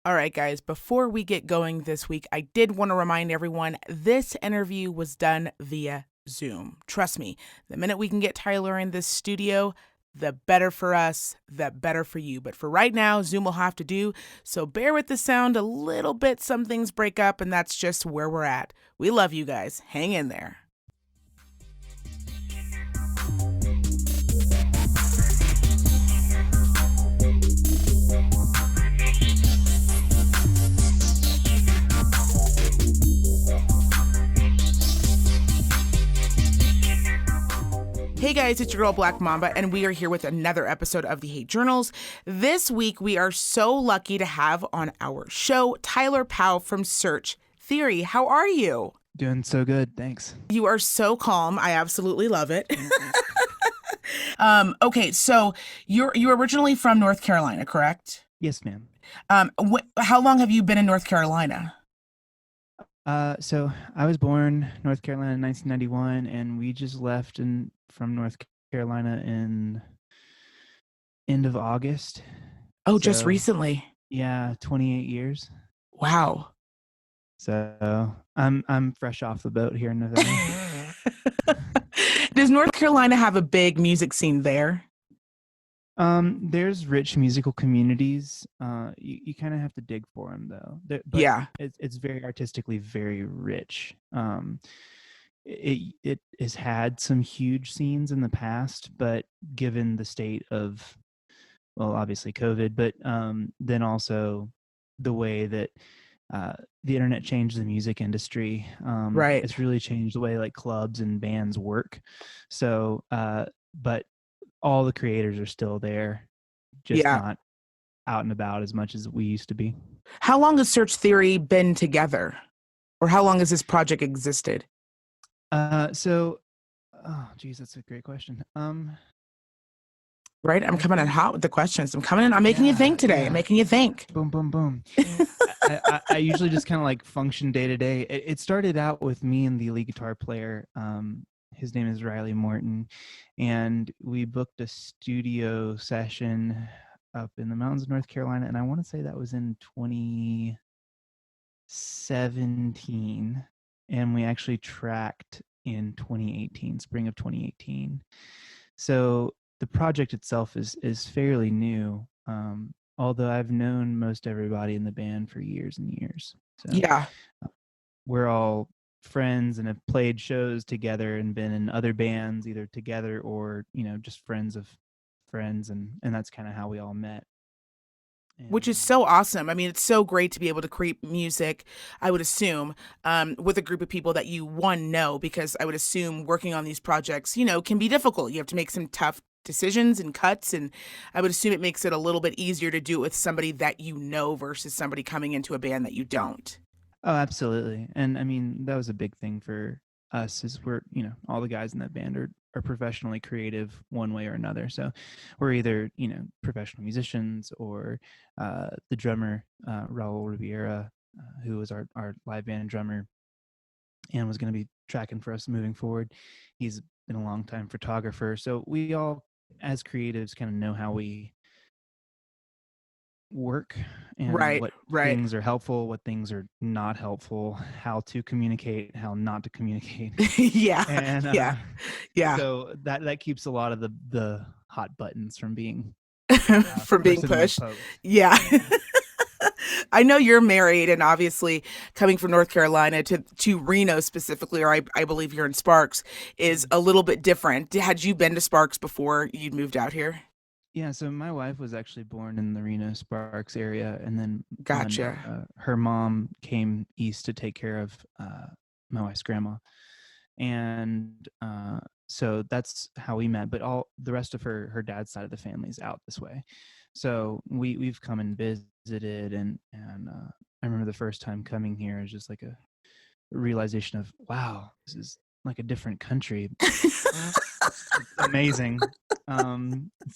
All right, guys, before we get going this week, I did want to remind everyone this interview was done via Zoom. Trust me, the minute we can get Tyler in this studio, the better for us, the better for you. But for right now, Zoom will have to do. So bear with the sound a little bit. Some things break up, and that's just where we're at. We love you guys. Hang in there. Hey guys, it's your girl Black Mamba, and we are here with another episode of the Hate Journals. This week, we are so lucky to have on our show Tyler Powell from Search Theory. How are you? Doing so good, thanks. You are so calm. I absolutely love it. Okay, so you're originally from North Carolina, correct? Yes, ma'am. How long have you been in North Carolina? So I was born North Carolina in 1991, and we just left from North Carolina in end of August. Oh, just recently. Yeah, 28 years. Wow. So I'm fresh off the boat here in Nevada. Does North Carolina have a big music scene there? There's rich musical communities. You kind of have to dig for them, though. But yeah, it's very artistically very rich. It has had some huge scenes in the past, but given the state of, well, obviously COVID, but then also the way that the internet changed the music industry. right. It's really changed the way like clubs and bands work. So, but all the creators are still there, just not out and about as much as we used to be. How long has Search Theory been together? Or how long has this project existed? Oh geez, that's a great question. Right, I'm coming in hot with the questions. I'm making you think today. Yeah. I'm making you think. Boom, boom, boom. I usually just kind of like function day to day. It started out with me and the lead guitar player. His name is Riley Morton, and we booked a studio session up in the mountains of North Carolina, and I want to say that was in 2017, and we actually tracked in 2018, spring of 2018. So the project itself is fairly new, although I've known most everybody in the band for years and years. So yeah, we're all friends and have played shows together and been in other bands either together or just friends of friends, and that's kind of how we all met. Which is so awesome. I mean, it's so great to be able to create music, I would assume, with a group of people that you know, because I would assume working on these projects, can be difficult. You have to make some tough decisions and cuts, and I would assume it makes it a little bit easier to do it with somebody that you know versus somebody coming into a band that you don't. Oh, absolutely. And I mean, that was a big thing for us, is we're, all the guys in that band are professionally creative one way or another. So we're either, professional musicians, or the drummer, Raul Riviera, who was our live band drummer and was going to be tracking for us moving forward. He's been a long time photographer. So we all, as creatives, kind of know how we work and what things are helpful, what things are not helpful, how to communicate, how not to communicate. And so that keeps a lot of the hot buttons from being from being pushed. Yeah. I know you're married, and obviously coming from North Carolina to Reno specifically, or I believe you're in Sparks, is a little bit different. Had you been to Sparks before you'd moved out here? Yeah, so my wife was actually born in the Reno Sparks area, and then gotcha. Her mom came east to take care of my wife's grandma, and so that's how we met. But all the rest of her dad's side of the family is out this way, so we've come and visited, and I remember the first time coming here is just like a realization of, wow, this is like a different country. Amazing.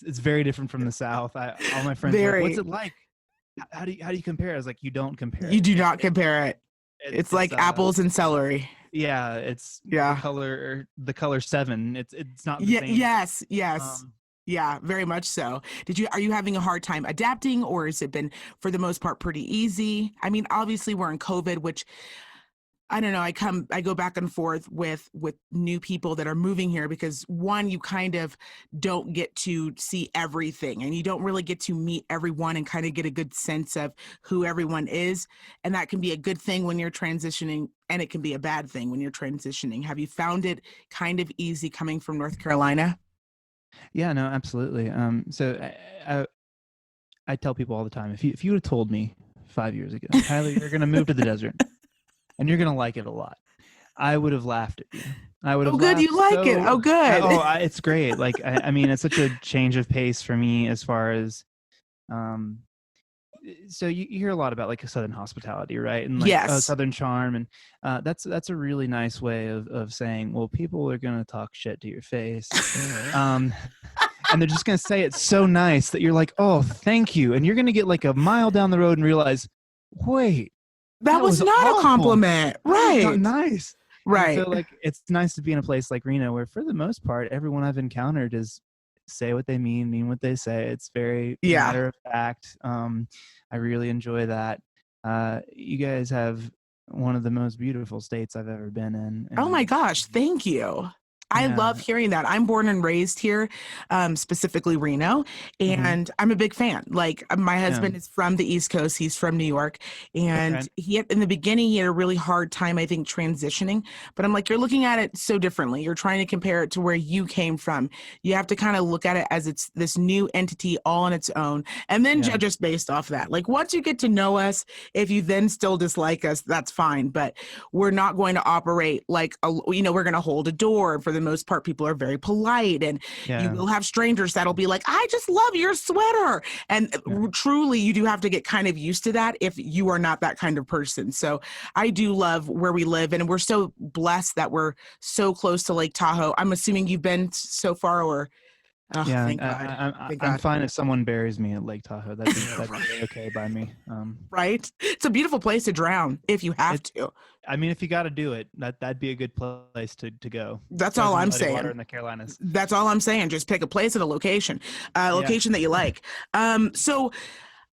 It's very different from the South. All my friends were like, what's it like? How do you compare? I was like, you don't compare. You do not compare it. It's like apples and celery. Yeah, it's the color 7. It's not the same. Yes. Yeah, very much so. Are you having a hard time adapting, or has it been for the most part pretty easy? I mean, obviously we're in COVID, which I don't know, I go back and forth with new people that are moving here because one, you kind of don't get to see everything and you don't really get to meet everyone and kind of get a good sense of who everyone is. And that can be a good thing when you're transitioning and it can be a bad thing when you're transitioning. Have you found it kind of easy coming from North Carolina? Yeah, no, absolutely. I tell people all the time, if you would have told me 5 years ago, Tyler, you're going to move to the desert and you're going to like it a lot, I would have laughed at you. I would Oh, have good. laughed You like it. so. Oh, good. It's great. Like, I mean, it's such a change of pace for me as far as, um, so you hear a lot about like Southern hospitality, right? And like Yes. Southern charm, and that's a really nice way of saying, well, people are gonna talk shit to your face, um, and they're just gonna say it so nice that you're like, oh, thank you, and you're gonna get like a mile down the road and realize, wait, That that was was not a awful. compliment. That was not Right. nice. And so Right. like it's nice to be in a place like Reno where for the most part everyone I've encountered is say what they mean what they say. It's very Yeah. matter of fact. I really enjoy that. You guys have one of the most beautiful states I've ever been in, Oh my and gosh, thank you. I love yeah. hearing that. I'm born and raised here, specifically Reno, Hmm. and I'm a big fan. Like my Yeah. husband is from the East Coast, he's from New York, and Right. in the beginning he had a really hard time, I think, transitioning. But I'm like, you're looking at it so differently. You're trying to compare it to where you came from. You have to kind of look at it as it's this new entity all on its own, and then Yeah. judge us based off that. Like once you get to know us, if you then still dislike us, that's fine. But we're not going to operate like we're going to hold a door. For the most part, people are very polite, and you Yeah. will have strangers that'll be like, I just love your sweater. And Yeah. truly, you do have to get kind of used to that if you are not that kind of person. So I do love where we live, and we're so blessed that we're so close to Lake Tahoe. I'm assuming you've been so far, or oh, Yeah, thank God. Thank I'm God. fine if someone buries me at Lake Tahoe. That'd be okay by me. Right? It's a beautiful place to drown if you have It to. I mean, if you got to do it, that'd be a good place to go. That's all Better than I'm muddy water saying. in the Carolinas. That's all I'm saying. Just pick a place and a Yeah. location that you like. So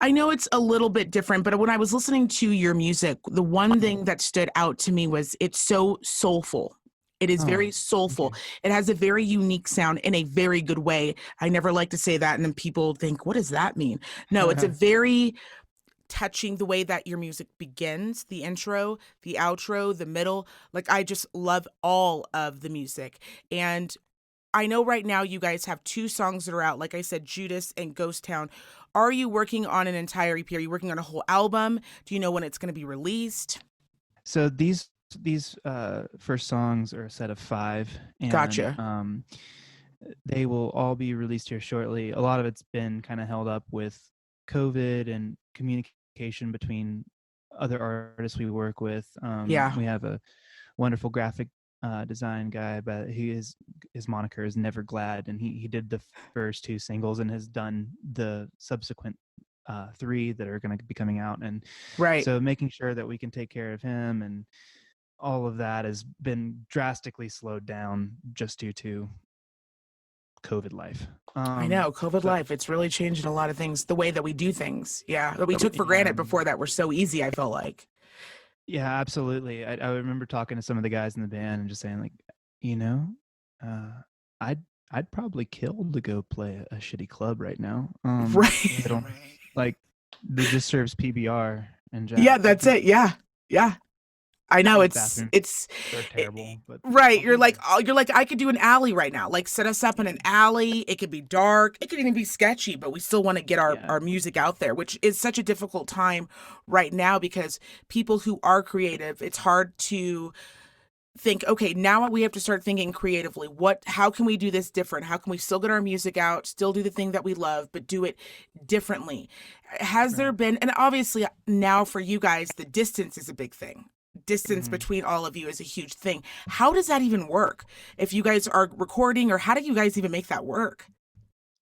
I know it's a little bit different, but when I was listening to your music, the one thing that stood out to me was it's so soulful. It is Oh, very thank soulful. you. It has a very unique sound in a very good way. I never like to say that, and then people think, what does that mean? No, it's a very touching the way that your music begins, the intro, the outro, the middle. Like, I just love all of the music. And I know right now you guys have two songs that are out. Like I said, Judas and Ghost Town. Are you working on an entire EP? Are you working on a whole album? Do you know when it's going to be released? So these first songs are a set of five, and Gotcha. they will all be released here shortly. A lot of it's been kind of held up with COVID and communication between other artists we work with. Yeah. We have a wonderful graphic design guy, but his moniker is Never Glad, and he did the first two singles and has done the subsequent three that are going to be coming out. And Right. so making sure that we can take care of him and all of that has been drastically slowed down just due to COVID life. I know. COVID But life, it's really changing a lot of things, the way that we do things. Yeah. That we took for yeah, granted before that were so easy, I felt like. yeah, absolutely. I remember talking to some of the guys in the band and just saying like, you know, uh, I'd I'd probably kill to go play a shitty club right now. They Right. don't like that just serves PBR and Yeah, Jack. Like that's it. Yeah. Yeah. I know the it's bathrooms it's are terrible, but right. I'll be there. You're like I could do an alley right now. Like set us up in an alley. It could be dark. It could even be sketchy, but we still want to get Yeah, our music out there, which is such a difficult time right now because people who are creative, it's hard to think, okay, now we have to start thinking creatively. How can we do this different? How can we still get our music out, still do the thing that we love, but do it differently? Has there right. been, and obviously now for you guys, the distance is a big thing. Distance Hmm. between all of you is a huge thing. How does that even work? If you guys are recording, or how do you guys even make that work?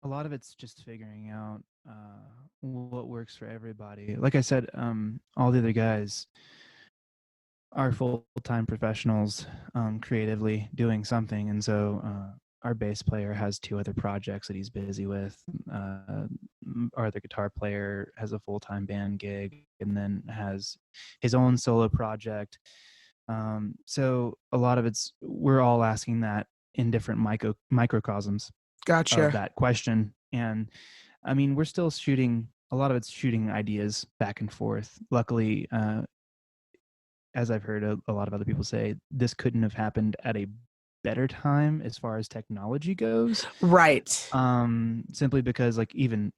A lot of it's just figuring out what works for everybody. Like I said, all the other guys are full-time professionals, creatively doing something, and so our bass player has 2 other projects that he's busy with. Our other guitar player has a full-time band gig and then has his own solo project. So a lot of we're all asking that in different microcosms of Gotcha. that question. And I mean, we're still shooting, a lot of it's shooting ideas back and forth. Luckily, as I've heard a lot of other people say, this couldn't have happened at a better time as far as technology goes. Right. Simply because like even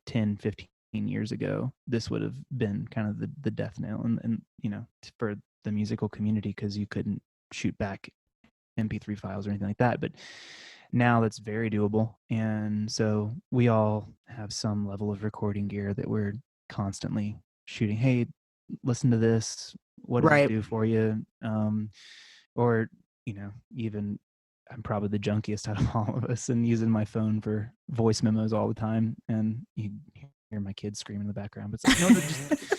10, 15 years ago, this would have been kind of the death nail and for the musical community, because you couldn't shoot back MP3 files or anything like that. But now that's very doable. And so we all have some level of recording gear that we're constantly shooting. Hey, listen to this. What does this Right. do for you? Or, even I'm probably the junkiest out of all of us and using my phone for voice memos all the time. And you hear my kids screaming in the background. But it's like, no, just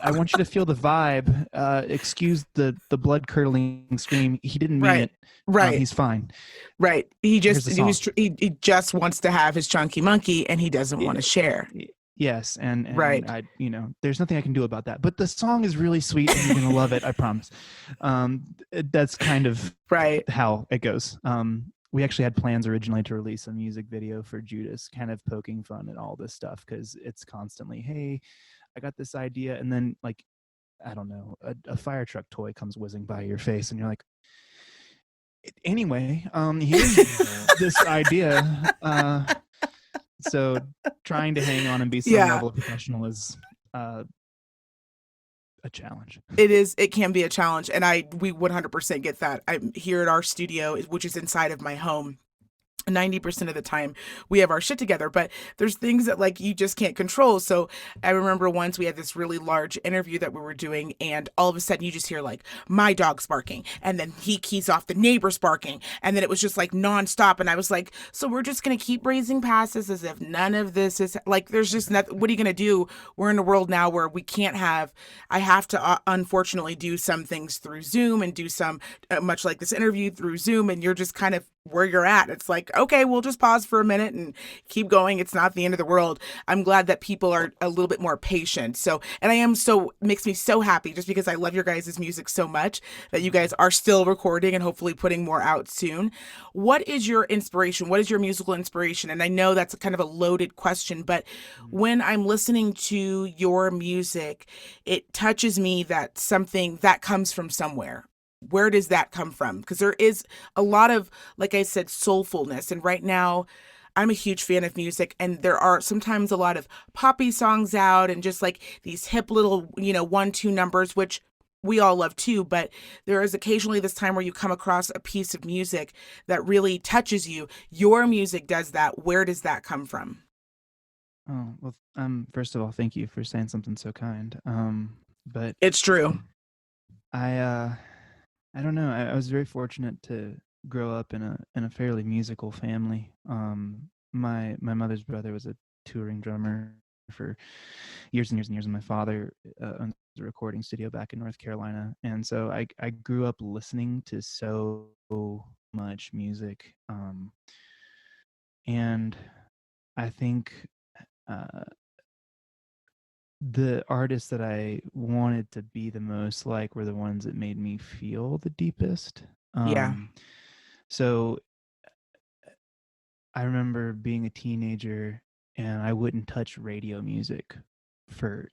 I want you to feel the vibe. Excuse the blood curdling scream. He didn't mean Right. it. Right. He's fine. Right. Here's the song. He just wants to have his chunky monkey and he doesn't want to share. Yes, and Right. I, there's nothing I can do about that. But the song is really sweet, and you're gonna love it. I promise. That's kind of Right. how it goes. We actually had plans originally to release a music video for Judas, kind of poking fun at all this stuff, because it's constantly, hey, I got this idea, and then like, I don't know, a fire truck toy comes whizzing by your face, and you're like, anyway, here's this idea. So trying to hang on and be some Yeah. level of professional is a challenge. It can be a challenge, and we 100% get that. I'm here at our studio, which is inside of my home. 90% of the time we have our shit together, but there's things that like you just can't control. So I remember once we had this really large interview that we were doing, and all of a sudden you just hear like my dog's barking, and then he keys off the neighbor's barking, and then it was just like nonstop. And I was like, so we're just gonna keep raising passes as if none of this is like, there's just nothing. What are you gonna do? We're in a world now where we can't have, I have to unfortunately do some things through Zoom and do some much like this interview through Zoom, and you're just kind of where you're at. It's like, okay, we'll just pause for a minute and keep going. It's not the end of the world. I'm glad that people are a little bit more patient. So, and I am so, makes me so happy just because I love your guys' music so much that you guys are still recording and hopefully putting more out soon. What is your inspiration? What is your musical inspiration? And I know that's kind of a loaded question, but when I'm listening to your music, it touches me that something that comes from somewhere. Where does that come from? Because there is a lot of, like I said, soulfulness. And right now, I'm a huge fan of music, and there are sometimes a lot of poppy songs out and just like these hip little, 1, 2 numbers, which we all love too. But there is occasionally this time where you come across a piece of music that really touches you. Your music does that. Where does that come from? Oh, well, first of all, thank you for saying something so kind. But It's true. I I don't know. I was very fortunate to grow up in a fairly musical family. My mother's brother was a touring drummer for years and years and years, and my father owns a recording studio back in North Carolina. And so I grew up listening to so much music, and I think uh, the artists that I wanted to be the most like were the ones that made me feel the deepest. Yeah. So I remember being a teenager and I wouldn't touch radio music for,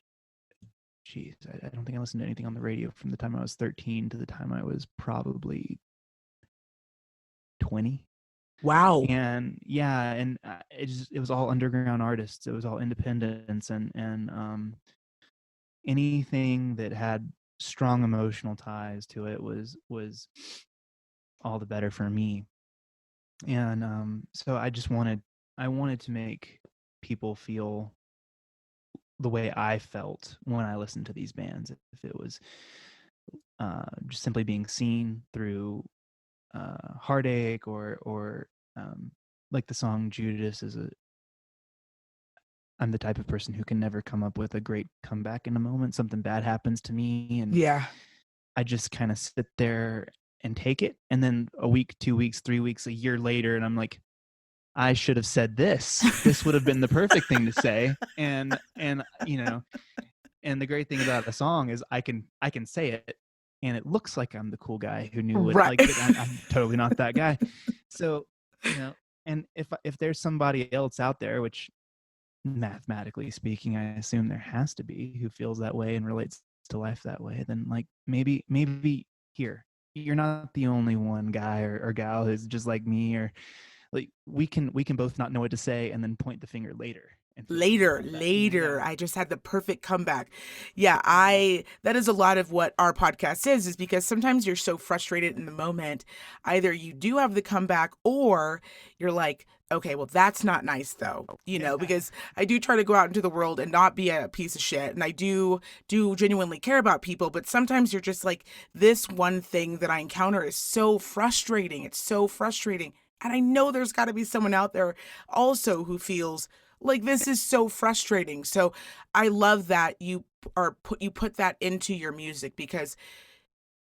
geez, I don't think I listened to anything on the radio from the time I was 13 to the time I was probably 20. Wow. And yeah, and it was all underground artists. It was all independents, and anything that had strong emotional ties to it was all the better for me. And so I wanted to make people feel the way I felt when I listened to these bands. If it was just simply being seen through heartache, or like the song Judas is a I'm the type of person who can never come up with a great comeback in a moment. Something bad happens to me, and Yeah. I just kind of sit there and take it. And then a week, 2 weeks, 3 weeks, a year later, and I'm like, I should have said this. This would have been the perfect thing to say. And and the great thing about a song is I can say it, and it looks like I'm the cool guy who knew what, Right. like, but I'm totally not that guy. So, and if there's somebody else out there, which mathematically speaking, I assume there has to be, who feels that way and relates to life that way, then like maybe here, you're not the only one guy or gal who's just like me, or like we can both not know what to say and then point the finger later and feel like we Later, got that. later. Yeah. I just had the perfect comeback. Yeah, Yeah. that is a lot of what our podcast is because sometimes you're so frustrated in the moment. Either you do have the comeback or you're like, okay, well, that's not nice though, Yeah. because I do try to go out into the world and not be a piece of shit. And I do genuinely care about people, but sometimes you're just like, this one thing that I encounter is so frustrating. It's so frustrating. And I know there's got to be someone out there also who feels like this is so frustrating. So I love that you put that into your music because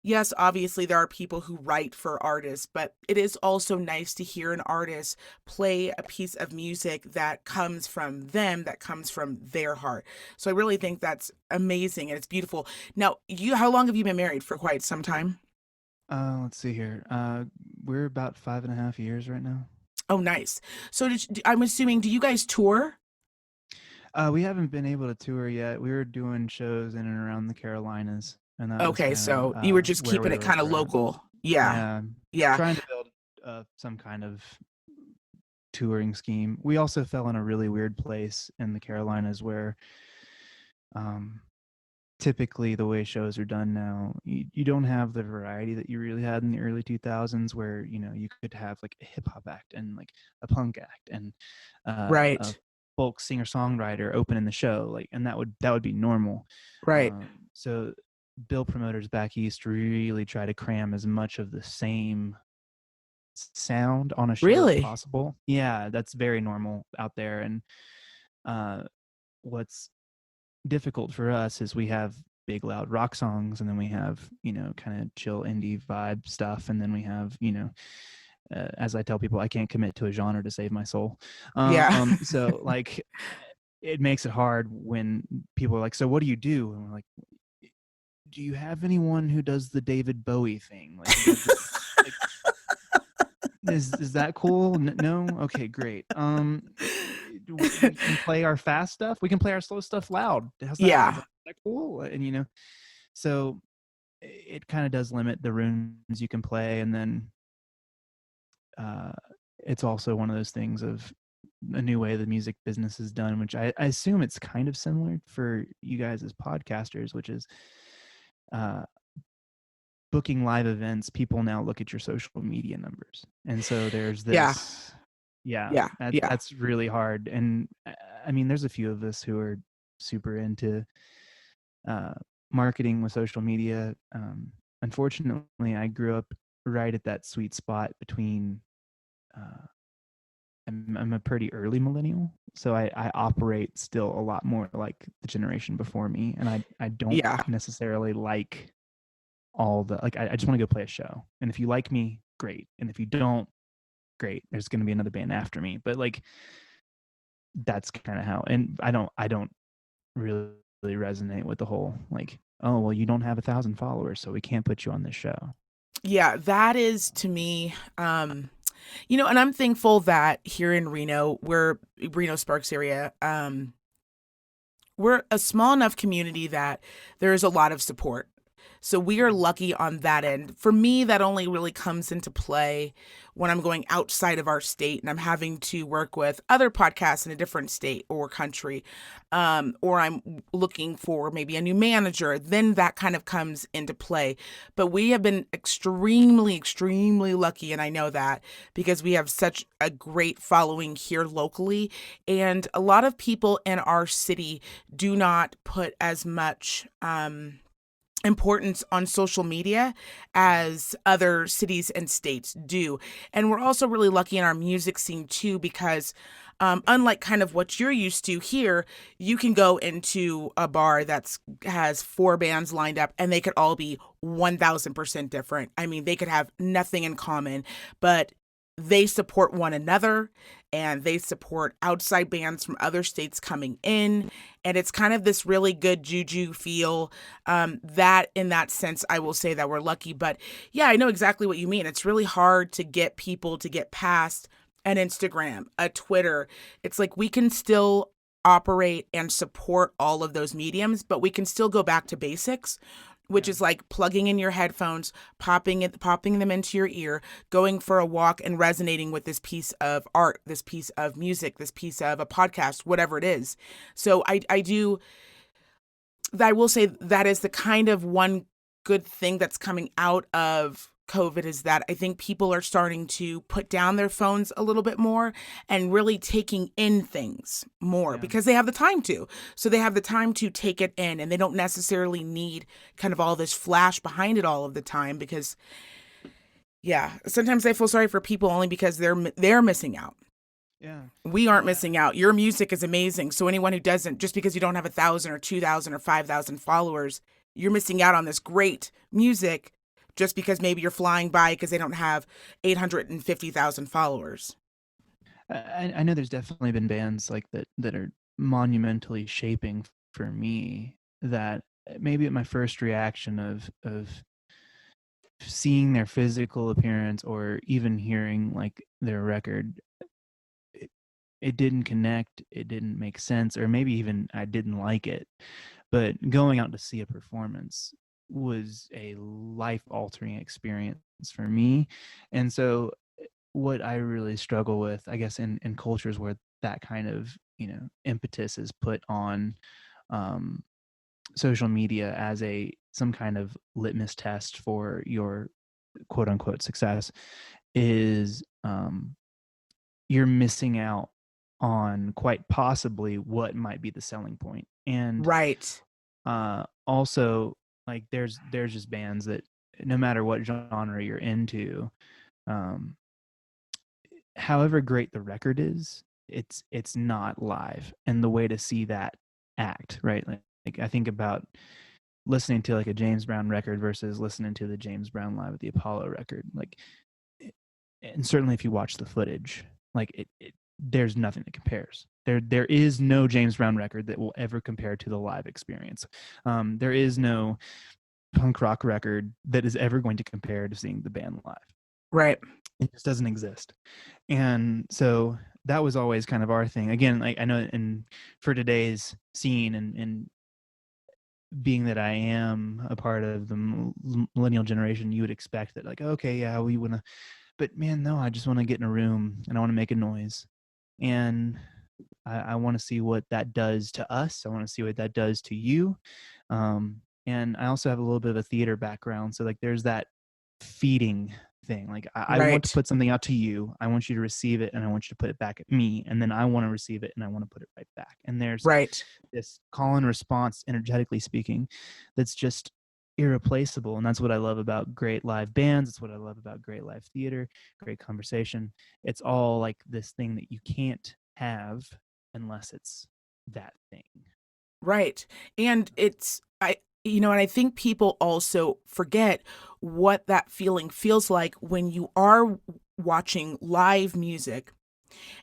yes, obviously there are people who write for artists, but it is also nice to hear an artist play a piece of music that comes from them, that comes from their heart. So I really think that's amazing and it's beautiful. Now, how long have you been married? For quite some time? Let's see here. We're about 5.5 years right now. Oh, nice. So I'm assuming, do you guys tour? We haven't been able to tour yet. We were doing shows in and around the Carolinas, and that was Okay, kind of so you were just where keeping we it kind of were at. local. Yeah. Yeah, Yeah. trying to build some kind of touring scheme. We also fell in a really weird place in the Carolinas where um, typically the way shows are done now, you don't have the variety that you really had in the early 2000s, where you could have like a hip hop act and like a punk act and a Right. folk singer songwriter opening the show, like, and that would be normal. Right. So bill promoters back east really try to cram as much of the same sound on a show as Really? possible. Yeah, that's very normal out there. And uh, what's difficult for us is we have big loud rock songs, and then we have kind of chill indie vibe stuff, and then we have as I tell people, I can't commit to a genre to save my soul. Yeah. So like it makes it hard when people are like, so what do you do? And we're like, do you have anyone who does the David Bowie thing? Like, like is that cool? No? Okay, great. We can play our fast stuff. We can play our slow stuff loud. How's that? Is Yeah. that cool? And so it kind of does limit the rooms you can play. And then uh, it's also one of those things of a new way the music business is done, which I assume it's kind of similar for you guys as podcasters, which is uh, booking live events. People now look at your social media numbers, and so there's Yeah. this. Yeah, Yeah. Yeah. that's really hard. And I mean, there's a few of us who are super into uh, marketing with social media. Unfortunately, I grew up right at that sweet spot between. I'm a pretty early millennial, so I operate still a lot more like the generation before me, and I don't Yeah. necessarily like all the like. I just want to go play a show, and if you like me, great, and if you don't, great. There's going to be another band after me, but like that's kind of how. And I don't really resonate with the whole like, oh well, you don't have 1,000 followers, so we can't put you on this show. Yeah. That is to me, and I'm thankful that here in Reno Sparks area, we're a small enough community that there is a lot of support. So we are lucky on that end. For me, that only really comes into play when I'm going outside of our state and I'm having to work with other podcasts in a different state or country, or I'm looking for maybe a new manager. Then that kind of comes into play. But we have been extremely, extremely lucky, and I know that because we have such a great following here locally, and a lot of people in our city do not put as much importance on social media as other cities and states do. And we're also really lucky in our music scene too, because unlike kind of what you're used to here, you can go into a bar that's has four bands lined up and they could all be 1000% different. I mean, they could have nothing in common, but they support one another and they support outside bands from other states coming in. And it's kind of this really good juju feel. That in that sense, I will say that we're lucky. But yeah, I know exactly what you mean. It's really hard to get people to get past an Instagram, a Twitter. It's like we can still operate and support all of those mediums, but we can still go back to basics, which Yeah. is like plugging in your headphones, popping them into your ear, going for a walk and resonating with this piece of art, this piece of music, this piece of a podcast, whatever it is. So I will say that is the kind of one good thing that's coming out of COVID is that I think people are starting to put down their phones a little bit more and really taking in things more Yeah. because they have the time to. So they have the time to take it in and they don't necessarily need kind of all this flash behind it all of the time because yeah, sometimes I feel sorry for people only because they're missing out. Yeah. We aren't No, missing out. Your music is amazing. So anyone who doesn't, just because you don't have 1,000 or 2,000 or 5,000 followers, you're missing out on this great music just because maybe you're flying by because they don't have 850,000 followers. I know there's definitely been bands like that are monumentally shaping for me that maybe at my first reaction of seeing their physical appearance or even hearing like their record, it, it didn't connect, it didn't make sense, or maybe even I didn't like it. But going out to see a performance was a life altering experience for me. And so what I really struggle with, I guess, in cultures where that kind of, impetus is put on um, social media as a some kind of litmus test for your quote unquote success, is you're missing out on quite possibly what might be the selling point. And Right. also, like, there's just bands that no matter what genre you're into, um, however great the record is, it's not live. And the way to see that act, right? Like I think about listening to like a James Brown record versus listening to the James Brown live at the Apollo record. Like, and certainly if you watch the footage, like there's nothing that compares. There is no James Brown record that will ever compare to the live experience. There is no punk rock record that is ever going to compare to seeing the band live. Right. It just doesn't exist. And so that was always kind of our thing. Again, like I know, and for today's scene, and being that I am a part of the millennial generation, you would expect that, like, okay, yeah, we want to, but man, no, I just want to get in a room and I want to make a noise. And I want to see what that does to us. I want to see what that does to you. And I also have a little bit of a theater background. So like there's that feeding thing. Like I want to Right. put something out to you. I want you to receive it and I want you to put it back at me. And then I want to receive it and I want to put it right back. And there's Right. this call and response, energetically speaking, that's just irreplaceable. And that's what I love about great live bands. It's what I love about great live theater, great conversation. It's all like this thing that you can't have unless it's that thing. Right. And and I think people also forget what that feeling feels like when you are watching live music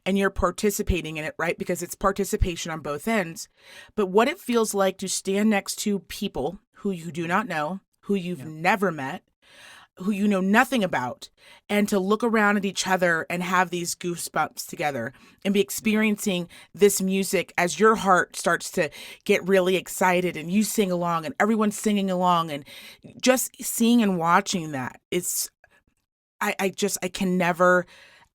and you're participating in it, right? Because it's participation on both ends. But what it feels like to stand next to people who you do not know, who you've Yeah. never met, who you know nothing about, and to look around at each other and have these goosebumps together and be Yeah. experiencing this music as your heart starts to get really excited and you sing along and everyone's singing along and just seeing and watching that. It's I can never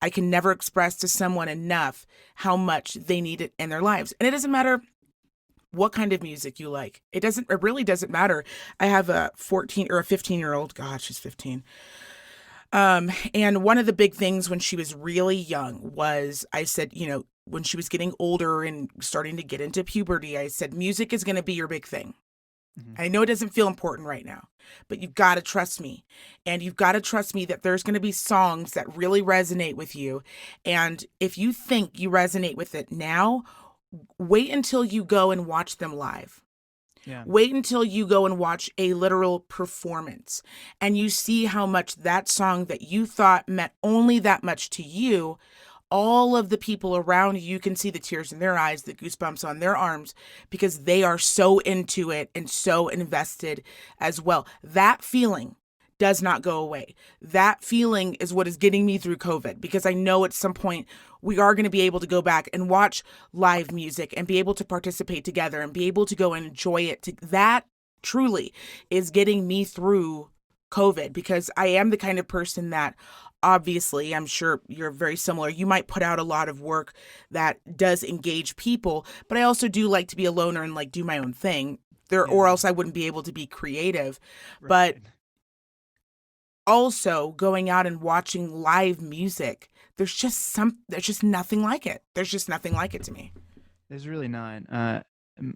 express to someone enough how much they need it in their lives. And it doesn't matter what kind of music you like. It really doesn't matter. I have a 14 or a 15-year-old. God, she's 15. And one of the big things when she was really young was I said, when she was getting older and starting to get into puberty, I said, music is going to be your big thing. Mm-hmm. I know it doesn't feel important right now, but you've got to trust me. And you've got to trust me that there's going to be songs that really resonate with you. And if you think you resonate with it now, wait until you go and watch them live. Yeah. Wait until you go and watch a literal performance and you see how much that song that you thought meant only that much to you, all of the people around you can see the tears in their eyes, the goosebumps on their arms, because they are so into it and so invested as well. That feeling does not go away. That feeling is what is getting me through COVID, because I know at some point we are going to be able to go back and watch live music and be able to participate together and be able to go and enjoy it. That truly is getting me through COVID, because I am the kind of person that, obviously, I'm sure you're very similar. You might put out a lot of work that does engage people, but I also do like to be a loner and like do my own thing there, or Yeah. else I wouldn't be able to be creative. But Right. also going out and watching live music, there's just nothing like it. There's just nothing like it to me. There's really not.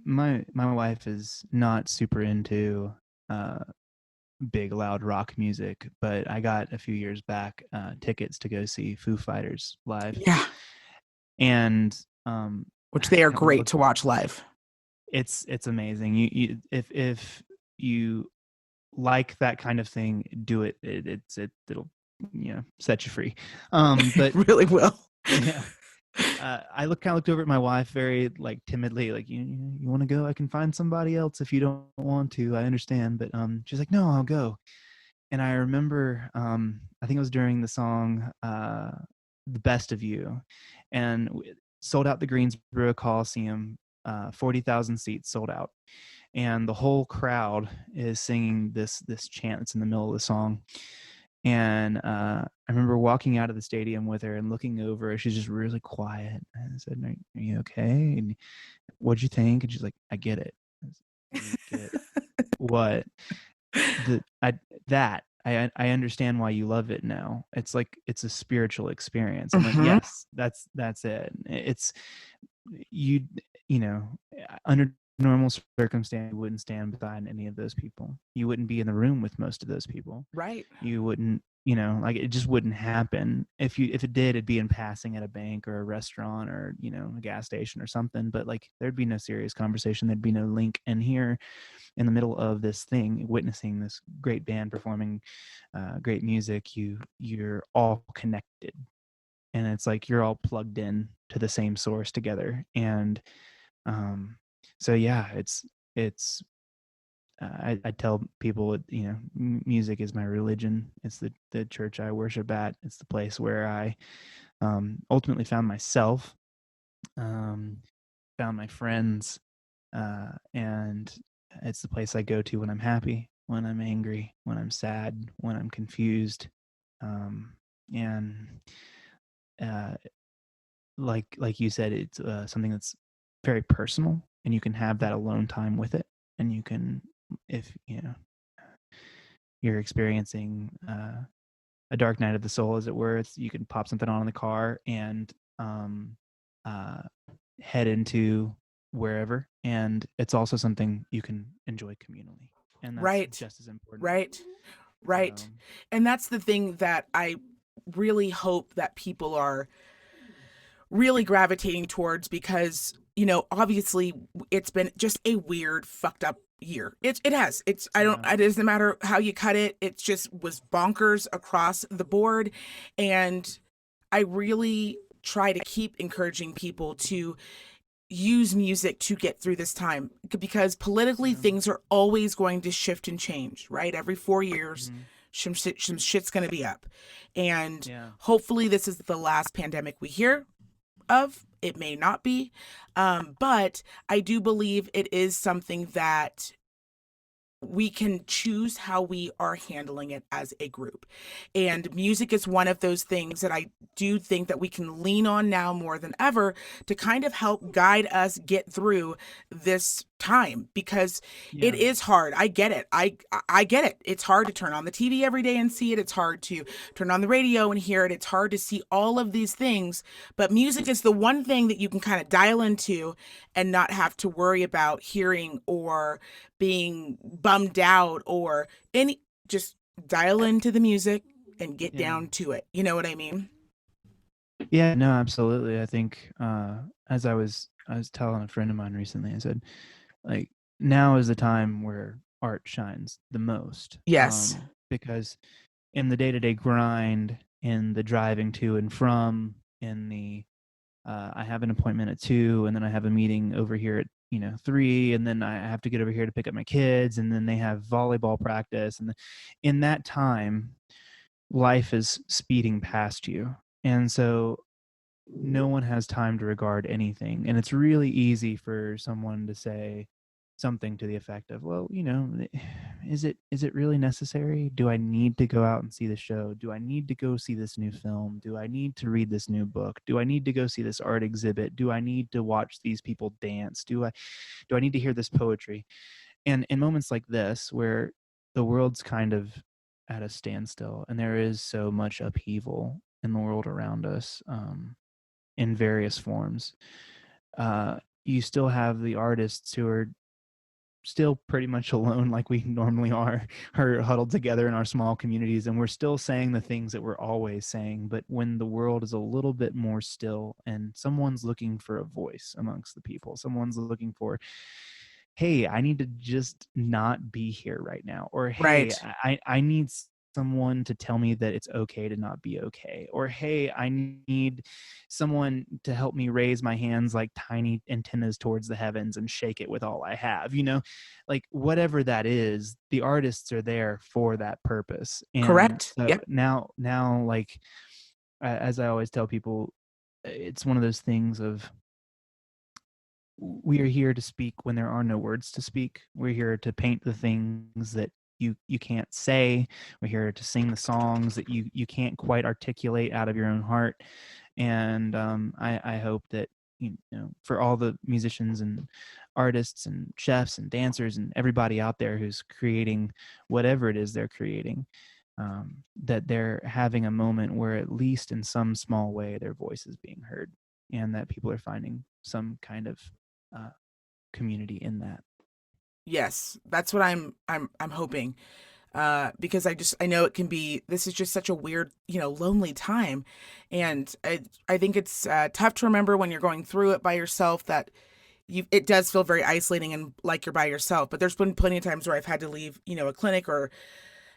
My wife is not super into uh big loud rock music, but I got a few years back tickets to go see Foo Fighters live, Yeah, and which they are we great looked. to watch live. It's amazing. You if you like that kind of thing, do it. It'll set you free. But Really will. yeah. I looked over at my wife very like timidly, like you want to go? I can find somebody else if you don't want to. I understand, but she's like, no, I'll go. And I remember, I think it was during the song "The Best of You," and sold out the Greensboro Coliseum, 40,000 seats sold out, and the whole crowd is singing this chant that's in the middle of the song. And I remember walking out of the stadium with her and looking over. She's just really quiet. And I said, "Are you okay? And what'd you think?" And she's like, "I get it." I said, "You get what?" the I that I understand why you love it now. It's like it's a spiritual experience. I'm like, Hmm. yes, that's it. It's you you know under normal circumstance you wouldn't stand beside any of those people. You wouldn't be in the room with most of those people. Right. You wouldn't like it just wouldn't happen. If it did, it'd be in passing at a bank or a restaurant or a gas station or something, but like there'd be no serious conversation, there'd be no link. And here in the middle of this thing, witnessing this great band performing great music, you're all connected, and it's like you're all plugged in to the same source together. And um, so yeah, it's I tell people, music is my religion. It's the church I worship at. It's the place where I ultimately found myself, um, found my friends, and it's the place I go to when I'm happy, when I'm angry, when I'm sad, when I'm confused, and uh, like you said, it's something that's very personal, and you can have that alone time with it, and you can, if you're experiencing a dark night of the soul, as it were, you can pop something on in the car and uh, head into wherever, and it's also something you can enjoy communally, and that's Right. just as important. Right. So Right. And that's the thing that I really hope that people are really gravitating towards, because, obviously it's been just a weird, fucked up year. It has. I don't, yeah, it doesn't matter how you cut it. It just was bonkers across the board. And I really try to keep encouraging people to use music to get through this time, because politically yeah, things are always going to shift and change, right? Every 4 years, hmm, some shit's going to be up. And yeah, hopefully, this is the last pandemic we hear of. It may not be. But I do believe it is something that we can choose how we are handling it as a group. And music is one of those things that I do think that we can lean on now more than ever to kind of help guide us get through this time, because it yeah, is hard. I get it. I get it. It's hard to turn on the TV every day and see it. It's hard to turn on the radio and hear it. It's hard to see all of these things, but music is the one thing that you can kind of dial into and not have to worry about hearing or being bummed out or any. Just dial into the music and get yeah, down to it. You know what I mean? yeah. No, absolutely. I think as I was telling a friend of mine recently, I said, like, now is the time where art shines the most, Yes. because in the day-to-day grind, in the driving to and from, in the I have an appointment at 2, and then I have a meeting over here at 3, and then I have to get over here to pick up my kids, and then they have volleyball practice, and in that time, life is speeding past you, and so no one has time to regard anything. And it's really easy for someone to say something to the effect of, well, is it really necessary? Do I need to go out and see the show? Do I need to go see this new film? Do I need to read this new book? Do I need to go see this art exhibit? Do I need to watch these people dance? Do I need to hear this poetry? And in moments like this, where the world's kind of at a standstill and there is so much upheaval in the world around us, in various forms, you still have the artists who are still pretty much alone, like we normally are huddled together in our small communities, and we're still saying the things that we're always saying. But when the world is a little bit more still and someone's looking for a voice amongst the people, someone's looking for, hey, I need to just not be here right now, or hey, Right. I need someone to tell me that it's okay to not be okay, or hey, I need someone to help me raise my hands like tiny antennas towards the heavens and shake it with all I have, like whatever that is, the artists are there for that purpose. And Correct. so Yep. now, like, as I always tell people, it's one of those things of, we are here to speak when there are no words to speak. We're here to paint the things that you can't say. We're here to sing the songs that you can't quite articulate out of your own heart. And I hope that, for all the musicians and artists and chefs and dancers and everybody out there who's creating whatever it is they're creating, that they're having a moment where, at least in some small way, their voice is being heard, and that people are finding some kind of uh, community in that. Yes. That's what I'm hoping. Because I know it can be, this is just such a weird, lonely time. And I think it's tough to remember when you're going through it by yourself that it does feel very isolating and like you're by yourself. But there's been plenty of times where I've had to leave, a clinic or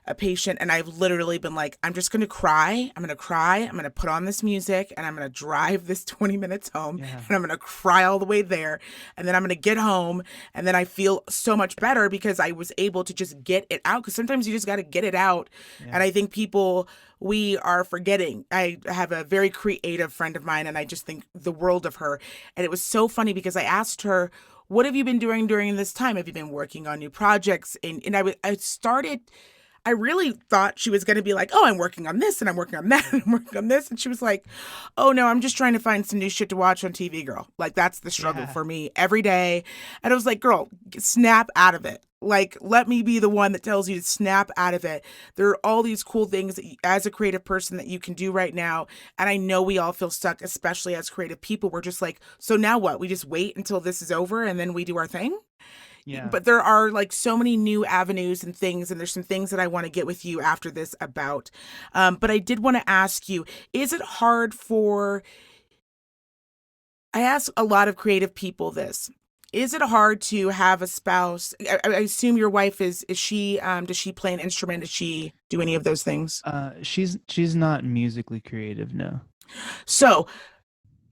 a patient, and I've literally been like, I'm just going to cry. I'm going to cry. I'm going to put on this music and I'm going to drive this 20 minutes home Yeah, and I'm going to cry all the way there. And then I'm going to get home and then I feel so much better because I was able to just get it out. Because sometimes you just got to get it out. yeah. And I think we are forgetting. I have a very creative friend of mine and I just think the world of her. And it was so funny because I asked her, what have you been doing during this time? Have you been working on new projects? And I started, I really thought she was going to be like, oh, I'm working on this and I'm working on that and I'm working on this. And she was like, oh, no, I'm just trying to find some new shit to watch on TV, girl. Like, that's the struggle Yeah, for me every day. And I was like, girl, snap out of it. Like, let me be the one that tells you to snap out of it. There are all these cool things that as a creative person that you can do right now. And I know we all feel stuck, especially as creative people. We're just like, so now what? We just wait until this is over and then we do our thing? yeah. But there are like so many new avenues and things, and there's some things that I want to get with you after this about. But I did want to ask you, is it hard for, I ask a lot of creative people this. Is it hard to have a spouse? I assume your wife is she does she play an instrument? Does she do any of those things? She's not musically creative, no. So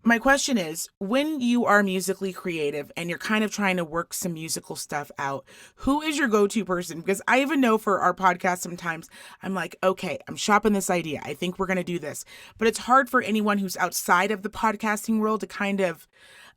my question is, when you are musically creative and you're kind of trying to work some musical stuff out, who is your go-to person? Because I even know for our podcast sometimes I'm like, okay, I'm shopping this idea. I think we're going to do this. But it's hard for anyone who's outside of the podcasting world to kind of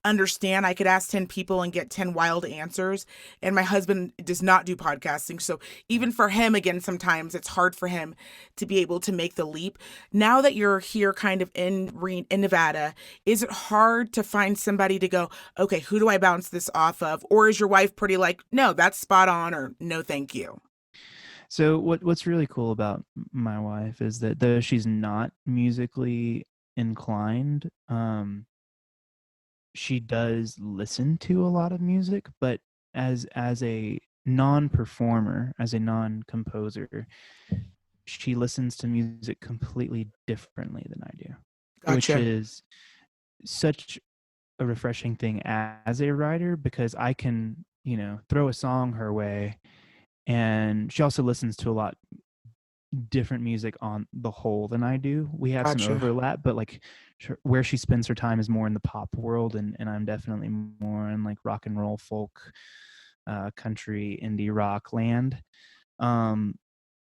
understand. I could ask 10 people and get 10 wild answers. And my husband does not do podcasting. So Yeah. even for him, again, sometimes it's hard for him to be able to make the leap. Now that you're here kind of in Nevada, is it hard to find somebody to go, okay, who do I bounce this off of? Or is your wife pretty like, no, that's spot on, or no, thank you? So what's really cool about my wife is that, though she's not musically inclined, she does listen to a lot of music, but as a non-performer, as a non-composer, she listens to music completely differently than I do, which Gotcha. is such a refreshing thing as a writer, because I can throw a song her way. And she also listens to a lot different music on the whole than I do. We have some Gotcha. overlap, but like where she spends her time is more in the pop world, and I'm definitely more in like rock and roll, folk, country, indie rock land. Um,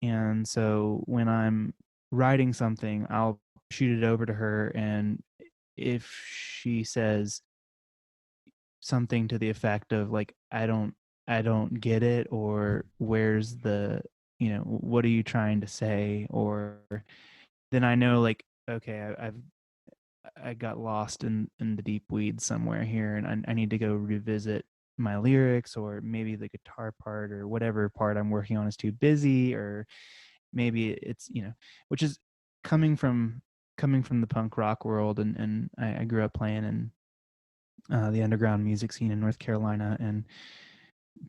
and so when I'm writing something, I'll shoot it over to her, and if she says something to the effect of like, I don't get it, or where's the, what are you trying to say, or then I know like, okay, I got lost in the deep weeds somewhere here, and I need to go revisit my lyrics, or maybe the guitar part or whatever part I'm working on is too busy, or maybe it's, which is coming from the punk rock world, and I grew up playing in the underground music scene in North Carolina, and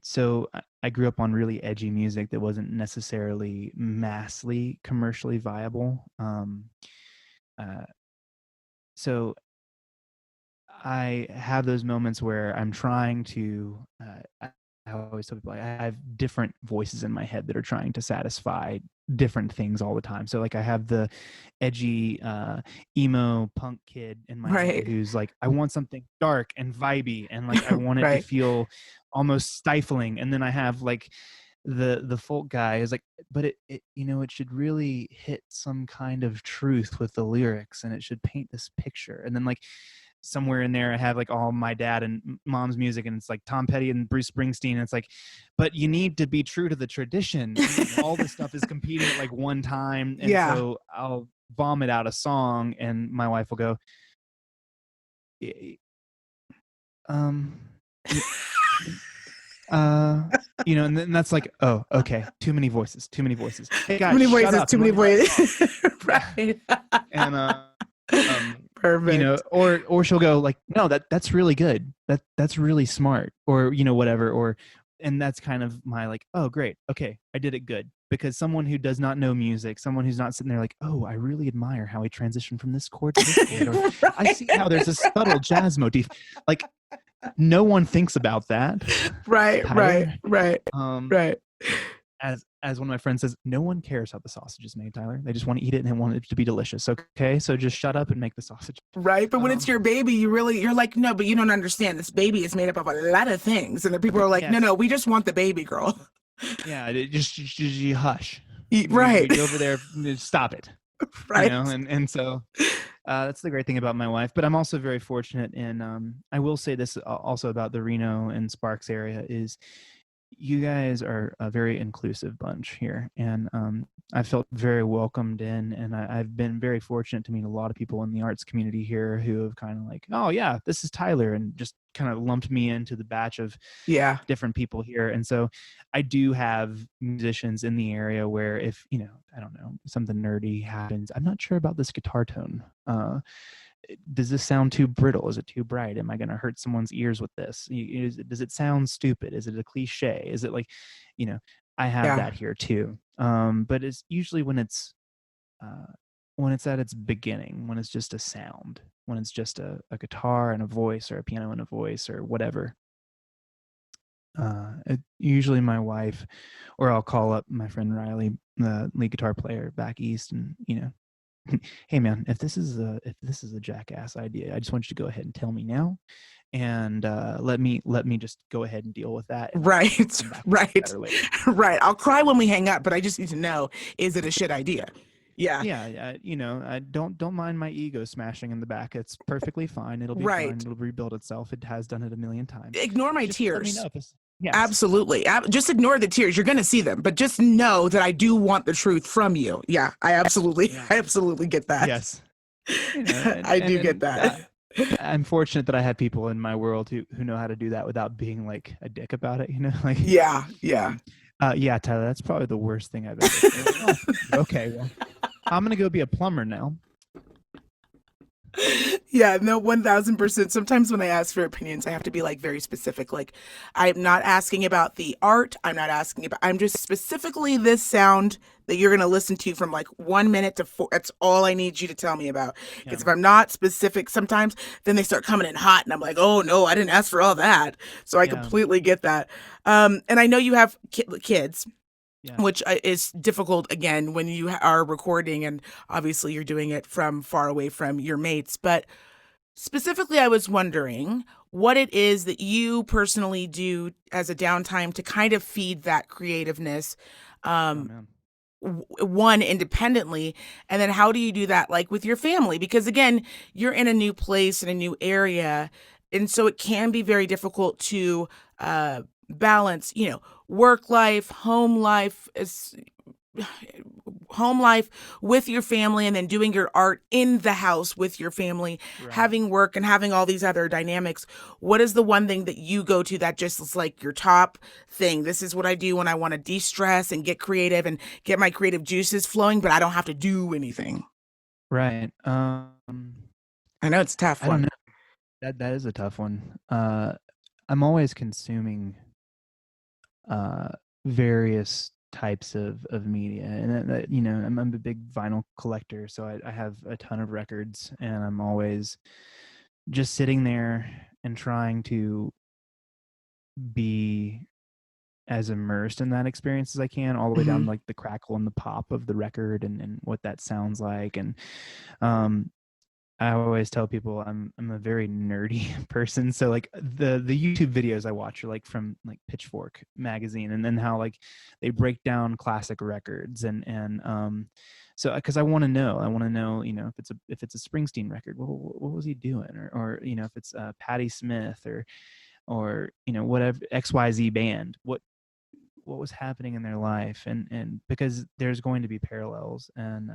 so I grew up on really edgy music that wasn't necessarily massively commercially viable. Uh, so I have those moments where I'm trying to. I always tell people I have different voices in my head that are trying to satisfy different things all the time. So like I have the edgy emo punk kid in my head Right. who's like, I want something dark and vibey, and like I want it to Right. feel almost stifling. And then I have like the folk guy is like, but it it should really hit some kind of truth with the lyrics, and it should paint this picture. And then like somewhere in there I have like all my dad and mom's music, and it's like Tom Petty and Bruce Springsteen, and it's like, but you need to be true to the tradition. All this stuff is competing at like one time, and Yeah. so I'll vomit out a song, and my wife will go, um and then that's like, oh, okay, too many voices. Hey Too guys, many shut voices, up too and let many me write a song. voices. Right. And Perfect. or she'll go like, no, that's really good, that's really smart, or whatever, or, and that's kind of my like, oh great, okay, I did it good, because someone who does not know music, someone who's not sitting there like, oh, I really admire how he transitioned from this chord to this chord, or I see how there's a subtle jazz motif, like no one thinks about that, Right, right, Tyler. right, right. As one of my friends says, no one cares how the sausage is made, Tyler. They just want to eat it and they want it to be delicious. Okay, so just shut up and make the sausage. Right. But when it's your baby, you're like, no, but you don't understand. This baby is made up of a lot of things. And the people are like, no, Yes. no, we just want the baby girl. Yeah, just you hush. Right. We over there, stop it. Right. And so that's the great thing about my wife. But I'm also very fortunate in, I will say this also about the Reno and Sparks area, is you guys are a very inclusive bunch here, and I felt very welcomed in, and I've been very fortunate to meet a lot of people in the arts community here who have kind of like, oh yeah, this is Tyler, and just kind of lumped me into the batch of Yeah. different people here. And so I do have musicians in the area where if, I don't know, something nerdy happens, I'm not sure about this guitar tone. Does this sound too brittle? Is it too bright? Am I going to hurt someone's ears with this? Does it sound stupid? Is it a cliche? Is it like, I have Yeah. that here too. But it's usually when it's at its beginning, when it's just a sound, when it's just a guitar and a voice, or a piano and a voice, or whatever. Usually my wife, or I'll call up my friend Riley, the lead guitar player back east, and hey man, if this is a jackass idea, I just want you to go ahead and tell me now, and let me just go ahead and deal with that, and Right. come back Right. later. Right. I'll cry when we hang up, but I just need to know, is it a shit idea? Yeah. Yeah, I don't mind my ego smashing in the back. It's perfectly fine. It'll be fine. Right. It'll rebuild itself. It has done it a million times. Ignore my Just let me tears. know if it's, yes. Absolutely. Just ignore the tears. You're going to see them, but just know that I do want the truth from you. Yeah, I absolutely get that. Yes. I do get that. I'm fortunate that I have people in my world who know how to do that without being like a dick about it, like, Yeah, yeah. Yeah, Tyler, that's probably the worst thing I've ever done. Okay, well, I'm gonna go be a plumber now. Yeah, no, 1000%. Sometimes when I ask for opinions, I have to be like very specific. Like, I'm not asking about the art. I'm just specifically this sound that you're going to listen to from like 1 minute to four. That's all I need you to tell me about. Yeah. Because if I'm not specific, sometimes then they start coming in hot and I'm like, oh no, I didn't ask for all that. So I Yeah. completely get that. And I know you have kids, Yeah. which is difficult again when you are recording and obviously you're doing it from far away from your mates. But specifically, I was wondering what it is that you personally do as a downtime to kind of feed that creativeness. Oh Um, man. One independently, and then how do you do that like with your family? Because again, you're in a new place in a new area, and so it can be very difficult to balance, work life, home life with your family, and then doing your art in the house with your family, Right. having work and having all these other dynamics. What is the one thing that you go to that just is like your top thing? This is what I do when I want to de-stress and get creative and get my creative juices flowing, but I don't have to do anything. Right. I know it's a tough I don't one. know. That is a tough one. I'm always consuming uh various types of media, and I'm a big vinyl collector, so I have a ton of records, and I'm always just sitting there and trying to be as immersed in that experience as I can, all the way down Hmm. like the crackle and the pop of the record, and what that sounds like. And um I always tell people I'm a very nerdy person. So like the YouTube videos I watch are like from like Pitchfork magazine, and then how like they break down classic records, and so because I want to know, if it's a Springsteen record, well, what was he doing? Or if it's Patti Smith, or whatever XYZ band, what was happening in their life, and because there's going to be parallels. And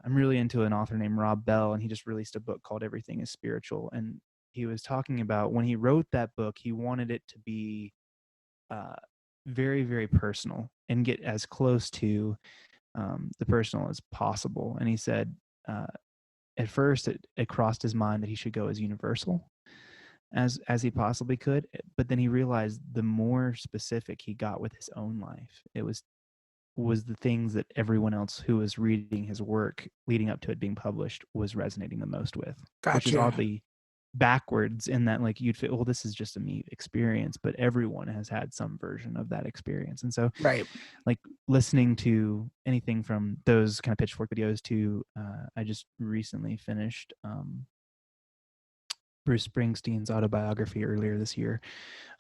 I'm really into an author named Rob Bell, and he just released a book called Everything is Spiritual. And he was talking about when he wrote that book, he wanted it to be uh, very, very personal and get as close to the personal as possible. And he said, uh, at first, it crossed his mind that he should go as universal as he possibly could, but then he realized the more specific he got with his own life, it was the things that everyone else who was reading his work leading up to it being published was resonating the most with, which is Gotcha. oddly backwards in that like you'd feel, well, this is just a me experience, but everyone has had some version of that experience. And so Right. like listening to anything from those kind of Pitchfork videos to I just recently finished Bruce Springsteen's autobiography earlier this year,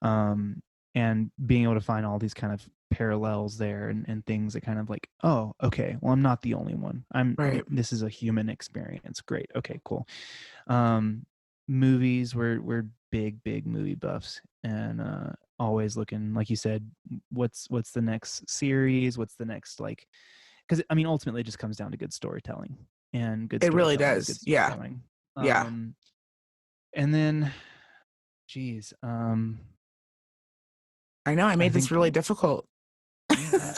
um, and being able to find all these kind of parallels there, and things that kind of like, oh, okay, well, I'm not the only one. Right. This is a human experience. Great. Okay, cool. Um, Movies, we're big movie buffs, and always looking, like you said, what's the next series? What's the next, like, because I mean, ultimately, it just comes down to good storytelling, and good It really storytelling is does. good Yeah. storytelling. Yeah. And then, geez, I know I I made this think, really difficult. yeah,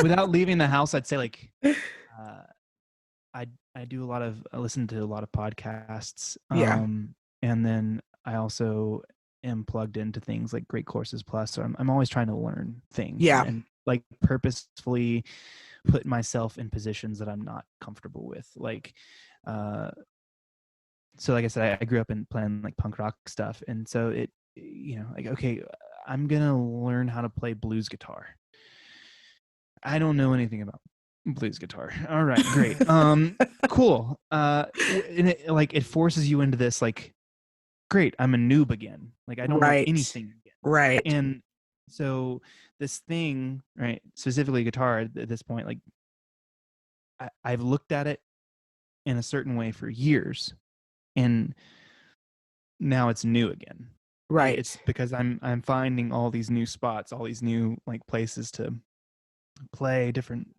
without leaving the house, I'd say like uh, I do a lot of I listen to a lot of podcasts, Yeah. and then I also am plugged into things like Great Courses Plus. So I'm always trying to learn things, and Yeah. like purposefully put myself in positions that I'm not comfortable with. Like, uh, so like I said, I grew up in playing like punk rock stuff, and so like, okay, I'm gonna learn how to play blues guitar. I don't know anything about blues guitar. All right, great. Cool. And it forces you into this, like, great, I'm a noob again. Like, I don't know Right. anything again. Right. And so this thing, right, specifically guitar at this point, like I've looked at it in a certain way for years, and now it's new again. It's Right. because I'm finding all these new spots, all these new like places to play, different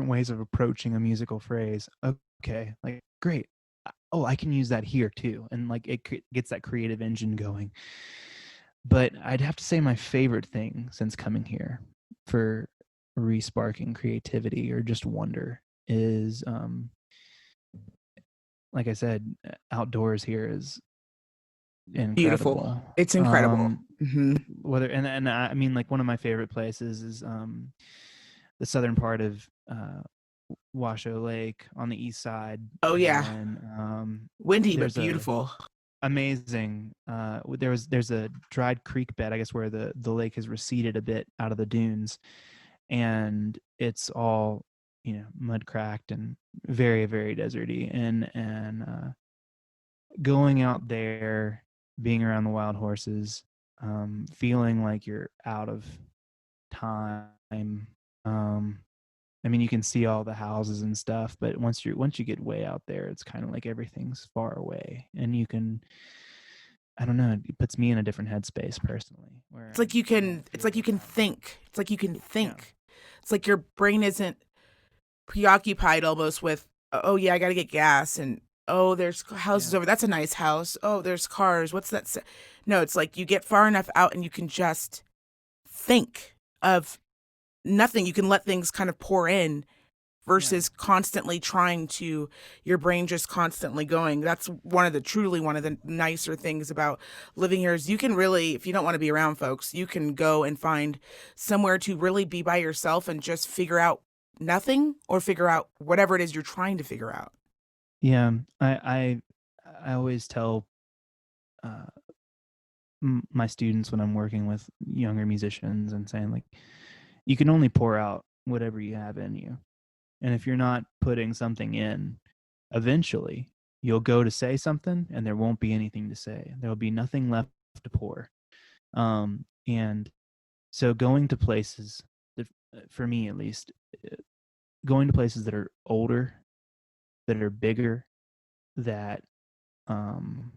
ways of approaching a musical phrase. Okay, like, great. Oh, I can use that here too, and like it gets that creative engine going. But I'd have to say my favorite thing since coming here for resparking creativity or just wonder is like I said, outdoors here is Beautiful. incredible. It's incredible. Hmm. Whether and I mean, like one of my favorite places is the southern part of Washoe Lake on the east side, Oh and yeah. then Windy but there's a beautiful. amazing there's a dried creek bed, I guess, where the lake has receded a bit out of the dunes, and it's all, mud cracked and very, very deserty, and going out there, being around the wild horses, feeling like you're out of time. um I mean, you can see all the houses and stuff, but once you get way out there, it's kind of like everything's far away, and you can, I don't know, it puts me in a different headspace personally, where I don't It's feel like you like can I'm, think. It's like you can yeah, think. It's like your brain isn't preoccupied almost with, oh yeah, I got to get gas, and oh there's houses yeah, over. That's a nice house. Oh, there's cars. What's that? No, it's like you get far enough out and you can just think of nothing. You can let things kind of pour in yeah, versus constantly trying to, your brain just constantly going. That's one of the nicer things about living here is you can really, if you don't want to be around folks, you can go and find somewhere to really be by yourself and just figure out nothing or figure out whatever it is you're trying to figure out. yeah. I always tell uh my students when I'm working with younger musicians and saying, like, you can only pour out whatever you have in you. And if you're not putting something in, eventually you'll go to say something and there won't be anything to say. There will be nothing left to pour. And so going to places that, for me at least, uh, going to places that are older, that are bigger, that um,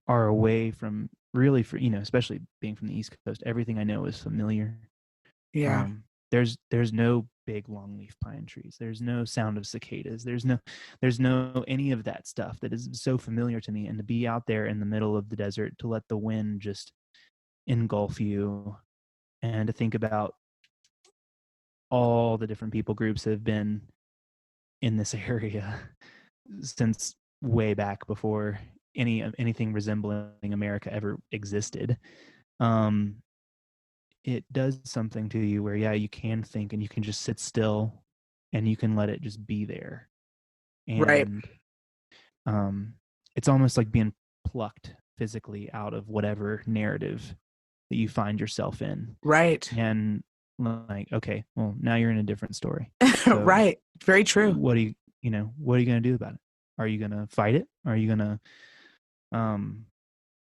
are away from, really, for, especially being from the East Coast, everything I know is familiar. Yeah. There's no big longleaf pine trees. There's no sound of cicadas. There's no any of that stuff that is so familiar to me. And to be out there in the middle of the desert, to let the wind just engulf you, and to think about all the different people groups that have been in this area since way back before anything resembling America ever existed. Um, it does something to you where, yeah, you can think and you can just sit still and you can let it just be there. Right. And um, it's almost like being plucked physically out of whatever narrative that you find yourself in. Right. And, like, okay, well, now you're in a different story. So Right. Very true. what are you going to do about it? Are you going to fight it? Are you going to um,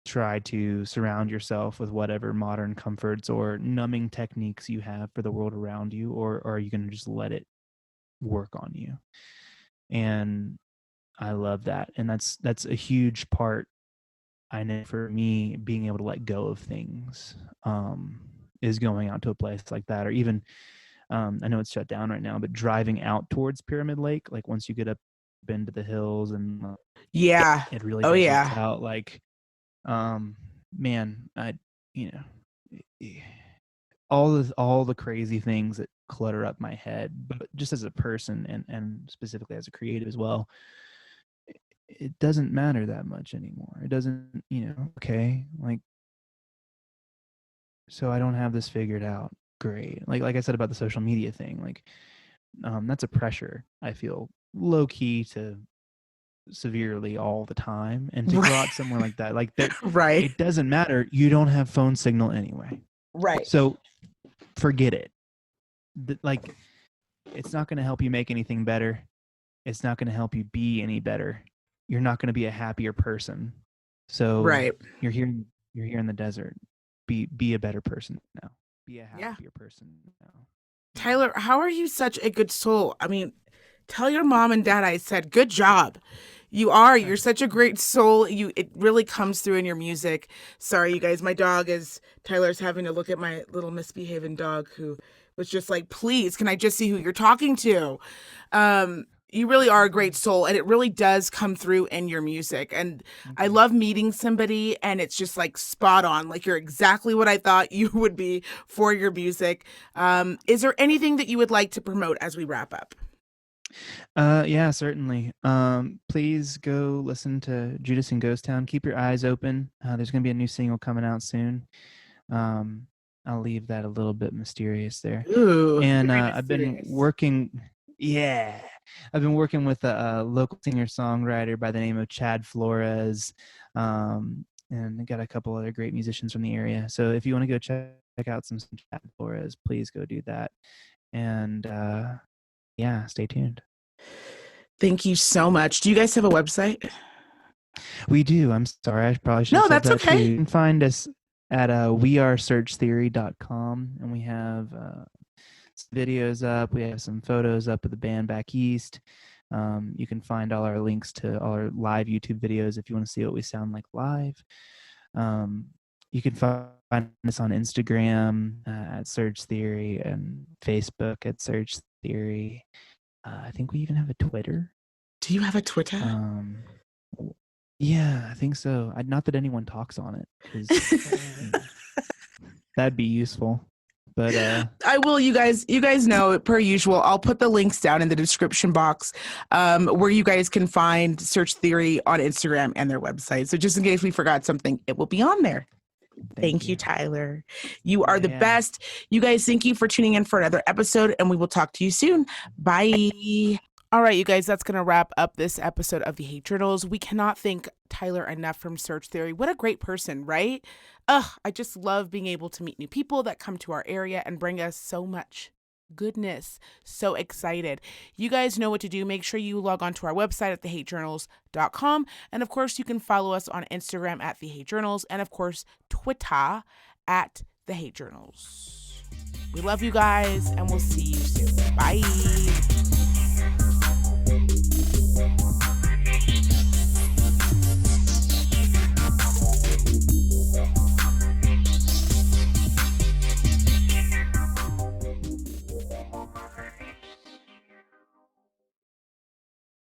try to surround yourself with whatever modern comforts or numbing techniques you have for the world around you, or are you going to just let it work on you? And I love that, and that's a huge part. I know for me, being able to let go of things, is going out to a place like that, or even, I know it's shut down right now, but driving out towards Pyramid Lake, like once you get up into the hills and Yeah. it really Oh deserts yeah. out, like, um man, I you know all the crazy things that clutter up my head, but just as a person, and specifically as a creative as well, it doesn't matter that much anymore. It doesn't, okay, like, so I don't have this figured out. Great. Like I said about the social media thing, like, that's a pressure I feel low key to severely all the time, and to go Right. out somewhere like that, like there, Right. it doesn't matter. You don't have phone signal anyway. Right. So forget it. Like, it's not going to help you make anything better. It's not going to help you be any better. You're not going to be a happier person. So Right. you're here. You're here in the desert. Be a better person now. Be a Yeah. happier person now. Tyler, how are you such a good soul? I mean, tell your mom and dad I said good job. You are. You're such a great soul. It really comes through in your music. Sorry, you guys. My dog is Tyler's having to look at my little misbehaving dog who was just like, "Please, can I just see who you're talking to?" You really are a great soul, and it really does come through in your music. And Thank I you. love meeting somebody, and it's just like spot on. Like you're exactly what I thought you would be for your music. Is there anything that you would like to promote as we wrap up? Yeah, certainly. Please go listen to Judas and Ghost Town. Keep your eyes open. There's going to be a new single coming out soon. Um, I'll leave that a little bit mysterious there. Ooh, And very I've been mysterious. working, yeah, I've been working with a local singer-songwriter by the name of Chad Flores. And I got a couple other great musicians from the area. So if you want to go check out some Chad Flores, please go do that. And yeah, stay tuned. Thank you so much. Do you guys have a website? We do. I'm sorry. I probably should have No, said that's that too. okay. You can find us at wearesearchtheory.com, and we have some videos up. We have some photos up of the band back east. You can find all our links to all our live YouTube videos if you want to see what we sound like live. Um, you can find us on Instagram at Search Theory and Facebook at Search Theory. I think we even have a Twitter. Do you have a Twitter? Um, yeah, I think so. Not that anyone talks on it, because that'd be useful. But I will, you guys. You guys know, per usual, I'll put the links down in the description box, where you guys can find Search Theory on Instagram and their website. So just in case we forgot something, it will be on there. Thank you, Tyler. You are the Yeah. best. You guys, thank you for tuning in for another episode, and we will talk to you soon. Bye. All right, you guys, that's going to wrap up this episode of the Hate Journals. We cannot thank Tyler enough from Search Theory. What a great person, right? I just love being able to meet new people that come to our area and bring us so much goodness. So excited. You guys know what to do. Make sure you log on to our website at thehatejournals.com. And of course, you can follow us on Instagram at The Hate Journals, and of course, Twitter at The Hate Journals. We love you guys, and we'll see you soon. Bye.